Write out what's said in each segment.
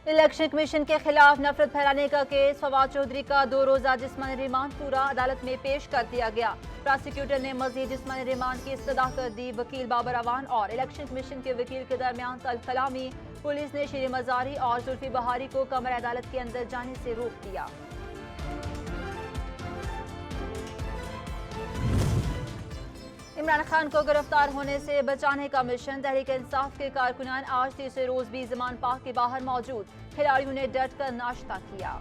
Election commission के खिलाफ नफरत फैलाने का केस फवाद चौधरी का 2 रोजा जिस्मानी रिमांड पूरा अदालत में पेश कर दिया गया। प्रोसिक्यूटर ने मजीद जिस्मानी रिमांड की इस्तदा कर दी। वकील बाबर अवान और इलेक्शन कमीशन के वकील के दरमियान तलखलामी। पुलिस ने शीरी मजारी और जुल्फी बहारी को कमर अदालत के अंदर जाने से रोक दिया। इमरान खान को गिरफ्तार होने से बचाने का मिशन। तहरीक इंसाफ के कारकुनान आज तीसरे रोज भी ज़मान पार्क के बाहर मौजूद। खिलाड़ियों ने डट कर नाश्ता किया।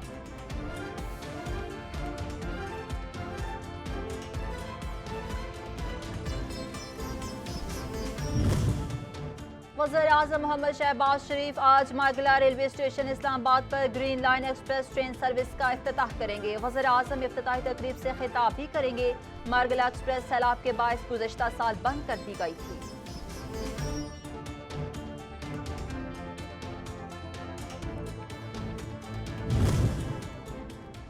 वज़ीर आज़म मोहम्मद शहबाज शरीफ आज मागला रेलवे स्टेशन इस्लामाबाद पर green line express train service का इफ्तिताह करेंगे। वज़ीर आज़म इफ्तिताही तकरीब से खिताब भी करेंगे। मारगला एक्सप्रेस सैलाब के बायस गुज़श्ता साल बंद कर दी गई थी।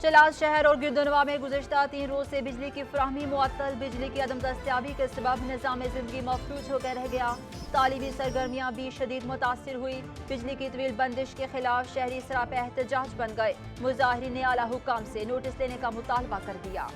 चलाज शहर और गिरदोनवा में गुज़श्ता 3 रोज से बिजली की फराहमी मुअत्तल। बिजली की अदम दस्तयाबी के सबब निज़ाम ज़िंदगी मफलूज होकर रह गया। तालीमी सरगर्मियाँ भी शदीद मुतासिर हुई। बिजली की तवील बंदिश के खिलाफ शहरी सरापा एहतजाज बन गए। मुजाहिरीन ने आला हुकाम से नोटिस देने का मुतालबा कर दिया।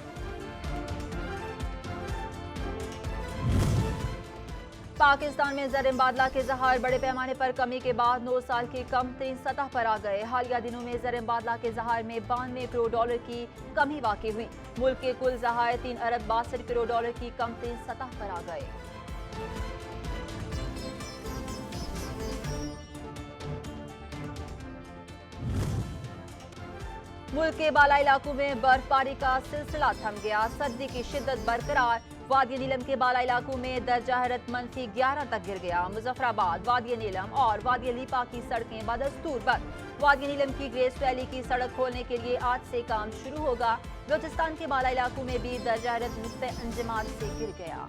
पाकिस्तान में ज़र मुबादला के ज़हार बड़े पैमाने पर कमी के बाद 9 साल की कम तरीन सतह पर आ गए। हालिया दिनों में ज़र मुबादला के ज़हार में 92 करोड़ डॉलर की कमी वाक़ई हुई। मुल्क के कुल ज़हार 3 अरब 62 करोड़ डॉलर की कम तरीन सतह पर आ गए। मुल्क के बाला इलाकों में बर्फबारी का सिलसिला थम गया। सर्दी की शिद्दत बरकरार। वादी नीलम के बाला इलाकों में दर्जा हरारत -11 तक गिर गया। मुजफ्फराबाद, वादी नीलम और वादी लीपा की सड़कें बदस्तूर बंद। वादी नीलम की ग्रेस वैली की सड़क खोलने के लिए आज से काम शुरू होगा। बलूचिस्तान के बाला इलाकों में भी दर्जा हरारत नुक्ते अंजमात से गिर गया।